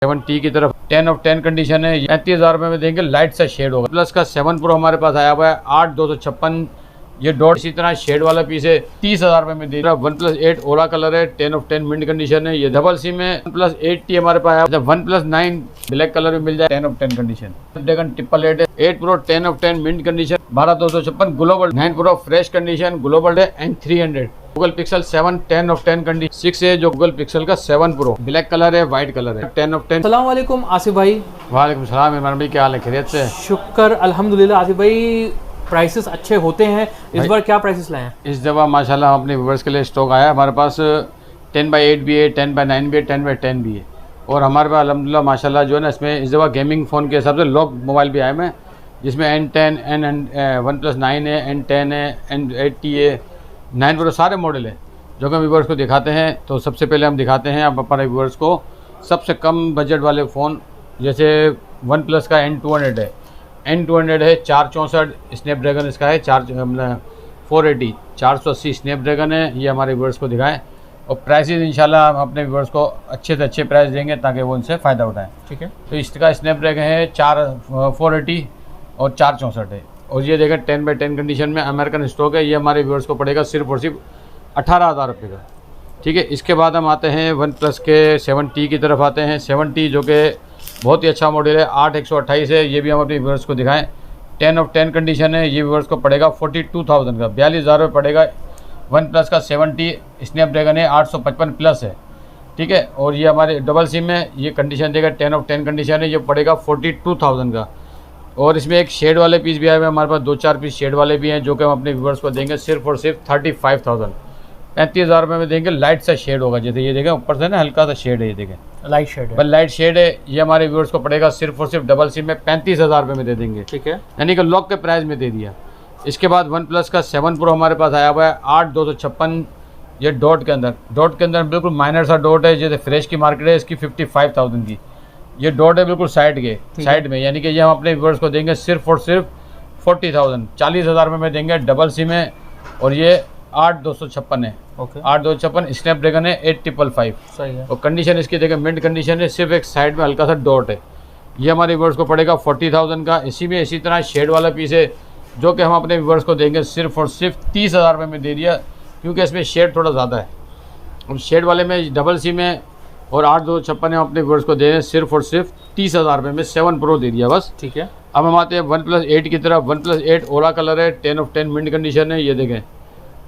7T की तरफ 10 of 10 condition है। 35,000 रुपये में देंगे, लाइट सा शेड होगा। प्लस का 7 प्रो हमारे पास आया हुआ है 8,256, ये डॉट इसी तरह शेड वाला पीस है। 30,000 रुपये में देगा। OnePlus 8 ओला कलर है, 10 ऑफ 10 मिंट कंडीशन है। ये डबल सिम है। OnePlus 8T हमारे पास आया। OnePlus 9 ब्लैक कलर में मिल जाए, 10 ऑफ 10 कंडीशन। ड्रैगन 888 है। 8 pro 10 of 10 mint condition, 12,256 global. 9 pro fresh condition global है and 300। Google Pixel 7 10 of 10 condition. 6 है जो गूगल पिक्सल का 7 प्रो ब्लैक कलर है, व्हाइट कलर है, 10 ऑफ 10। अस्सलाम वालेकुम आसिफ भाई। वालेकुम सलाम इमरान भाई, क्या हाल है, खैरियत से? शुक्र अल्हम्दुलिल्लाह। आसिफ भाई प्राइसेस अच्छे होते हैं, इस बार क्या प्राइसेस लाए हैं? इस दफ़ा माशाल्लाह अपने व्यूअर्स के लिए स्टॉक आया। हमारे पास 10x8 भी है, 10x9 भी है, 10x10 भी है। और हमारे पास अल्हम्दुलिल्लाह माशाल्लाह जो है ना, इसमें इस दफ़ा गेमिंग फ़ोन के हिसाब से लॉक मोबाइल भी आए हैं, जिसमें N10 OnePlus 9 है, N10 है, N8T है, 9 प्रो सारे मॉडल है जो कि हम व्यूअर्स को दिखाते हैं। तो सबसे पहले हम दिखाते हैं अब अपने व्यूअर्स को सबसे कम बजट वाले फ़ोन, जैसे OnePlus का N200 है। N200 है 464 स्नैपड्रैगन इसका है, 480 480 स्नैपड्रैगन है। ये हमारे व्यूअर्स को दिखाएं और प्राइसेस इंशाल्लाह हम अपने व्यूअर्स को अच्छे से अच्छे प्राइस देंगे ताकि वो उनसे फ़ायदा उठाएं। ठीक है। तो इसका स्नैपड्रैगन है 480 और 464 है। और ये देखें 10x10 कंडीशन में अमेरिकन स्टॉक है। ये हमारे व्यूअर्स को पड़ेगा सिर्फ और सिर्फ 18,000 रुपये का। ठीक है। इसके बाद हम आते हैं OnePlus के 7T की तरफ आते हैं। 7T जो कि बहुत ही अच्छा मॉडल है, 8128 है। ये भी हम अपने व्यूअर्स को दिखाएं, 10 ऑफ 10 कंडीशन है। ये व्यूअर्स को पड़ेगा 42,000 का, 42,000 रुपये पड़ेगा। OnePlus का 7T स्नैपड्रैगन है, 855 प्लस है। ठीक है। और ये हमारे डबल सिम है, ये कंडीशन देगा 10 ऑफ 10 कंडीशन है, ये पड़ेगा 42,000 का। और इसमें एक शेड वाले पीस भी आए हुए हैं, हमारे पास 2-4 पीस शेड वाले भी हैं जो कि हम अपने व्यूअर्स को देंगे सिर्फ और सिर्फ 35,000 35,000 रुपये में देंगे। लाइट सा शेड होगा, जैसे ये देखें ऊपर से ना हल्का सा शेड है, ये देखें लाइट शेड है, बस लाइट शेड है। ये हमारे व्यूअर्स को पड़ेगा सिर्फ और सिर्फ डबल सिम में 35,000 रुपये में दे देंगे। ठीक है। यानी कि लॉक के प्राइस में दे दिया। इसके बाद OnePlus का 7 प्रो हमारे पास आया हुआ है 8,256, ये डॉट के अंदर बिल्कुल माइनर सा डॉट है। जैसे फ्रेश की मार्केट है इसकी 55,000 की, ये डॉट है बिल्कुल साइड में। यानी कि ये हम अपने व्यूअर्स को देंगे सिर्फ और सिर्फ 40,000 40,000 रुपये में देंगे। डबल सिम है और ये 8,256 है। ओके। 8,256 स्नैपड्रैगन है, 855 सही है। और कंडीशन इसकी देखें मिंट कंडीशन है, सिर्फ एक साइड में हल्का सा डॉट है। ये हमारे व्यूअर्स को पड़ेगा 40,000 का। इसी में इसी तरह शेड वाला पीस है जो कि हम अपने व्यूअर्स को देंगे सिर्फ और सिर्फ 30,000 रुपये में दे दिया, क्योंकि इसमें शेड थोड़ा ज़्यादा है। और शेड वाले में डबल सिम है और 8,256 हम अपने व्यूअर्स को दे रहे हैं सिर्फ और सिर्फ 30,000 रुपये में। 7 प्रो दे दिया बस। ठीक है। अब हम आते हैं OnePlus 8 की तरफ। OnePlus 8 ओला कलर है, 10 ऑफ 10 मिंट कंडीशन है। ये देखें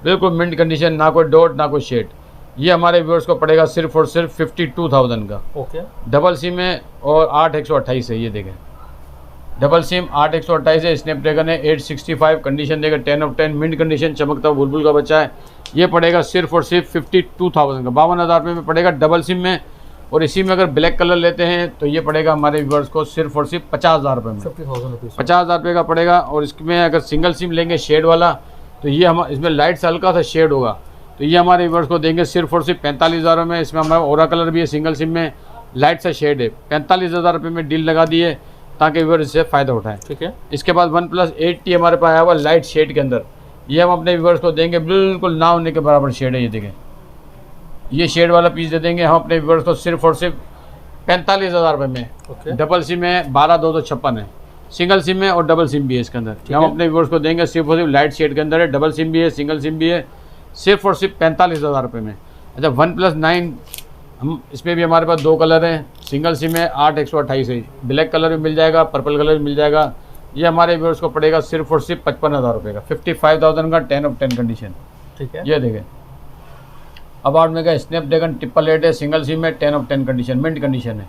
बिल्कुल मिंट कंडीशन, ना कोई डॉट ना कोई शेड। ये हमारे व्यूअर्स को पड़ेगा सिर्फ और सिर्फ 52,000 का। ओके। डबल सिम है और 8,128 है। ये देखें डबल सिम 8,128 है, स्नैपड्रैगन है, 865 कंडीशन देगा, 10 ऑफ 10 मिंट कंडीशन, चमकता बुलबुल का बच्चा है। ये पड़ेगा सिर्फ और सिर्फ 52,000 का, 52,000 रुपये में पड़ेगा डबल सिम में। और इसी में अगर ब्लैक कलर लेते हैं तो ये पड़ेगा हमारे व्यूअर्स को सिर्फ और सिर्फ 50,000 रुपये में, 50,000 रुपये का पड़ेगा। और इसमें अगर सिंगल सिम लेंगे शेड वाला तो ये हम इसमें लाइट से हल्का सा शेड होगा, तो ये हमारे व्यूअर्स को देंगे सिर्फ और सिर्फ 45,000 में। इसमें हमारा ओरा कलर भी है, सिंगल सिम में लाइट सा शेड है। 45,000 रुपये में डील लगा दिए ताकि व्यूअर्स इससे फ़ायदा उठाएं। ठीक है। इसके बाद OnePlus 8T हमारे पास आया हुआ लाइट शेड के अंदर, ये हम अपने व्यूअर्स को देंगे बिल्कुल ना होने के बराबर शेड है। ये देखें ये शेड वाला पीस दे देंगे हम अपने व्यूअर्स को सिर्फ और सिर्फ 45,000 रुपये में। ओके। डबल सिम है, 12,256 है, सिंगल सिम है और डबल सिम भी है इसके अंदर। हम अपने व्यूअर्स को देंगे सिर्फ और सिर्फ लाइट शेड के अंदर है, डबल सिम भी है, सिंगल सिम भी है, सिर्फ और सिर्फ 45,000 रुपये में। अच्छा OnePlus 9 हम इसमें भी हमारे पास 2 कलर हैं, सिंगल सिम है, 8,128 है, ब्लैक कलर भी मिल जाएगा, पर्पल कलर भी मिल जाएगा। ये हमारे व्यूअर्स को पड़ेगा सिर्फ और सिर्फ 55,000 रुपये का, 55,000 का, 10 ऑफ 10 कंडीशन। ठीक है। ये देखें अब आउट में का स्नैपड्रैगन 888 है, सिंगल सिम है, 10 ऑफ 10 कंडीशन, मिंट कंडीशन है,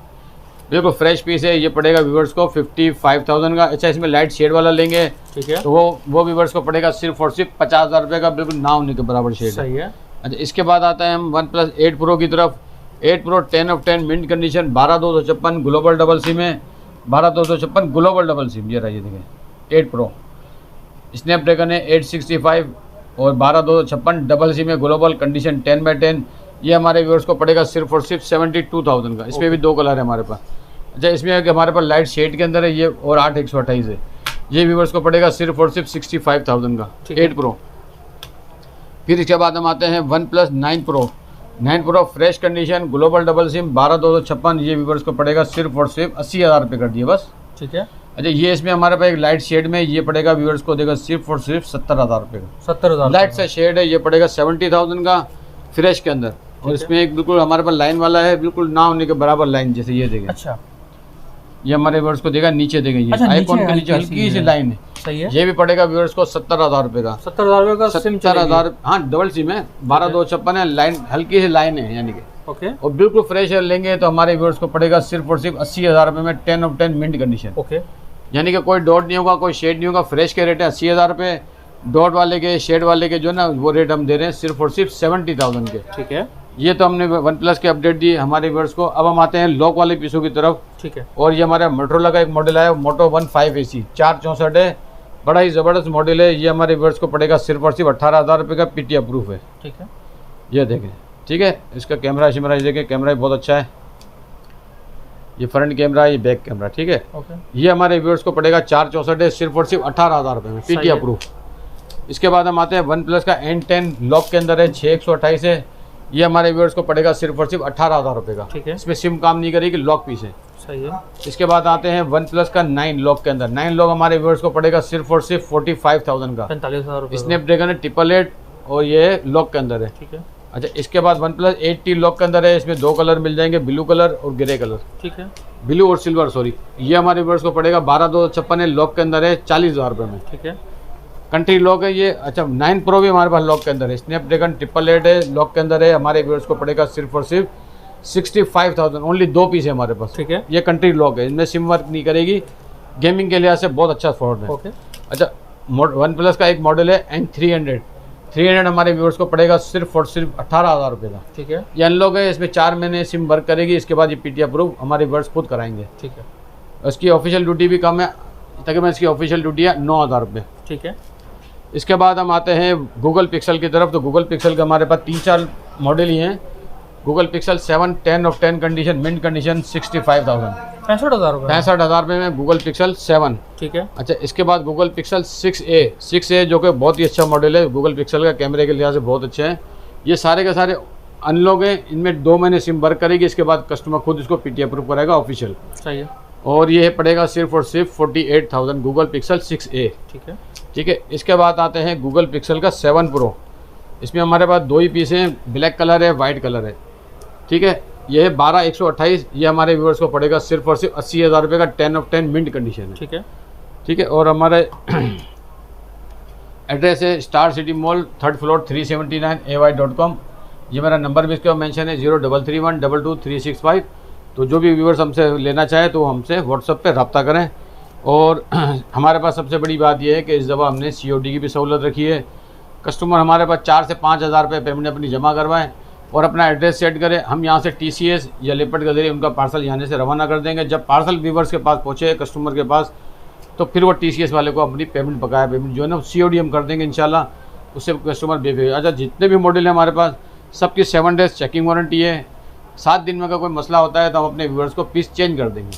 बिल्कुल फ्रेश पीस है। ये पड़ेगा व्यूअर्स को 55,000 का। अच्छा इसमें लाइट शेड वाला लेंगे ठीक है, तो वो व्यूअर्स को पड़ेगा सिर्फ और सिर्फ 50,000 रुपये का, बिल्कुल ना होने के बराबर शेड सही है। अच्छा इसके बाद आता है हम OnePlus 8 प्रो की तरफ। 8 pro 10 of 10 mint condition, 12,256 global double sim है, 12,256 ग्लोबल डबल सिम। ये रहा, ये देखें 8 प्रो स्नैपड्रैगन है, 865 और 12,256 डबल सिम है, ग्लोबल कंडीशन, 10x10। ये हमारे व्यूअर्स को पड़ेगा सिर्फ और सिर्फ 72,000 का। इसमें भी 2 कलर है हमारे पास। अच्छा इसमें है कि हमारे पास लाइट शेड के अंदर है ये और 8,128 है। ये व्यूअर्स को पड़ेगा सिर्फ और सिर्फ 65,000 का 8 प्रो। फिर इसके बाद हम आते हैं OnePlus 9 pro. 9 pro fresh condition, global double SIM, 12,256, ये व्यूवर्स को पड़ेगा सिर्फ और सिर्फ 80,000 रुपये कर दिए बस। ठीक है। अच्छा ये इसमें हमारे पास एक लाइट शेड में ये पड़ेगा व्यूवर्स को देगा सिर्फ और सिर्फ 70,000 रुपये का। 70,000 लाइट सा शेड है, ये पड़ेगा 70,000 का फ्रेश के अंदर। और इसमें एक बिल्कुल हमारे पास लाइन वाला है, बिल्कुल ना होने के बराबर लाइन, जैसे ये देखें। अच्छा, ये हमारे व्यूवर्स को देगा नीचे देगा, ये अच्छा, आइकॉन नीचे के नीचे हल्की सी लाइन है। सही है। ये भी पड़ेगा व्यूवर्स को 70,000 रुपये का। 70,000 रुपये का सिम 70,000, हाँ डबल सिम है, 12,256 है, लाइन हल्की सी लाइन है यानी कि। ओके और बिल्कुल फ्रेश लेंगे तो हमारे व्यूवर्स को पड़ेगा सिर्फ और सिर्फ 80,000 रुपये में 10 ऑफ 10 मिंट कंडीशन। ओके, यानी कि कोई डॉट नहीं होगा, कोई शेड नहीं होगा। फ्रेश के रेट है 80,000 रुपये, डॉट वाले के शेड वाले के जो है ना वो रेट हम दे रहे हैं सिर्फ और सिर्फ 70,000 के। ठीक है। ये तो हमने वन प्लस के अपडेट दी हमारे व्यूअर्स को। अब हम आते हैं लॉक वाले पीसों की तरफ। ठीक है। और ये हमारा मोटरोला का एक मॉडल है, मोटो 15 AC 464 है, बड़ा ही ज़बरदस्त मॉडल है। ये हमारे व्यूअर्स को पड़ेगा सिर्फ और सिर्फ 18,000 रुपये का, PT अप्रूफ है। ठीक है। ये देखें, ठीक है। इसका कैमरा शिमरा देखें, कैमरा भी बहुत अच्छा है। ये फ्रंट कैमरा, ये बैक कैमरा, ठीक है। ओके। ये हमारे व्यूअर्स को पड़ेगा 464 है, सिर्फ और सिर्फ 18,000 रुपये में, PT अप्रूफ। इसके बाद हम आते हैं वन प्लस का N10 लॉक के अंदर है, 6128 है। ये हमारे व्यूअर्स को पड़ेगा सिर्फ और सिर्फ 18,000 रुपये का। ठीक है। इसमें सिम काम नहीं करेगी, लॉक पीस है। सही है। इसके बाद आते हैं वन प्लस का 9 लॉक के अंदर। 9 लॉक हमारे व्यूअर्स को पड़ेगा सिर्फ और सिर्फ 45,000 का। 45,000 रुपये। स्नैपड्रैगन है 888 और ये लॉक के अंदर है। ठीक है। अच्छा इसके बाद वन प्लस 80 लॉक के अंदर है। इसमें 2 कलर मिल जाएंगे, ब्लू कलर और ग्रे कलर। ठीक है। ब्लू और सिल्वर, सॉरी। ये हमारे व्यूअर्स को पड़ेगा 12,256 है, लॉक के अंदर है, 40,000 रुपये में। ठीक है। कंट्री लॉक है ये। अच्छा 9 प्रो भी हमारे पास लॉक के अंदर है, स्नैपड्रैगन 888 है, लॉक के अंदर है। हमारे व्यूअर्स को पड़ेगा सिर्फ और सिर्फ 65,000। ओनली 2 पीस है हमारे पास। ठीक है। ये कंट्री लॉक है, इनमें सिम वर्क नहीं करेगी, गेमिंग के लिहाज से बहुत अच्छा फोन है। ओके। अच्छा वन प्लस का एक मॉडल है N300 हमारे व्यूअर्स को पड़ेगा सिर्फ और सिर्फ 18,000 रुपये का। ठीक है। ये अनलॉक है, इसमें 4 महीने सिम वर्क करेगी। इसके बाद ये PT अप्रूव हमारे व्यूअर्स खुद कराएंगे। ठीक है। उसकी ऑफिशियल ड्यूटी भी कम है, तकरीबन इसकी ऑफिशियल ड्यूटी है 9,000 रुपये। ठीक है। इसके बाद हम आते हैं गूगल पिक्सल की तरफ। तो गूगल पिक्सल का हमारे पास 3-4 मॉडल ही हैं। Google Pixel 7 10 of 10 condition, mint condition 65,000, 65,000 रुपये। 65,000 रुपये में गूगल पिक्सल 7। ठीक है। अच्छा इसके बाद गूगल पिक्सल 6A जो कि बहुत ही अच्छा मॉडल है गूगल पिक्सल का, कैमरे के लिहाज से बहुत अच्छे हैं। ये सारे के सारे अनलॉक हैं, इनमें 2 महीने सिम वर्क करेगी। इसके बाद कस्टमर खुद इसको PT अप्रूव करेगा ऑफिशियल। सही है। और ये पड़ेगा सिर्फ और सिर्फ 48,000 गूगल पिक्सल 6A। ठीक है। ठीक है। इसके बाद आते हैं गूगल पिक्सल का 7 प्रो। इसमें हमारे पास 2 ही पीस हैं, ब्लैक कलर है, वाइट कलर है। ठीक है। ये है 12,128। ये हमारे व्यूअर्स को पड़ेगा सिर्फ और सिर्फ 80,000 रुपये का, 10 ऑफ 10 मिंट कंडीशन है। ठीक है। ठीक है। और हमारे एड्रेस है star city mall, 3rd floor, 379ay.com। ये मेरा नंबर भी इसके मेंशन है 0331222365। तो जो भी व्यूअर्स हमसे लेना चाहे तो हमसे व्हाट्सएप पे रब्ता करें। और हमारे पास सबसे बड़ी बात यह है कि इस दफ़ा हमने COD की भी सहूलत रखी है। कस्टमर हमारे पास 4 से 5,000 रुपये पेमेंट अपनी जमा करवाएं और अपना एड्रेस सेट करें। हम यहाँ से TCS या लेपर्ड के जरिए उनका पार्सल यहाँ से रवाना कर देंगे। जब पार्सल व्यूअर्स के पास पहुँचे कस्टमर के पास, तो फिर वो TCS वाले को अपनी पेमेंट बकाया पेमेंट जो है ना COD हम कर देंगे इंशाल्लाह। उससे कस्टमर बेफिक्र। अच्छा जितने भी मॉडल है हमारे पास सबकी 7 डेज़ चेकिंग वारंटी है। 7 दिन में अगर कोई मसला होता है तो हम अपने व्यूअर्स को पीस चेंज कर देंगे।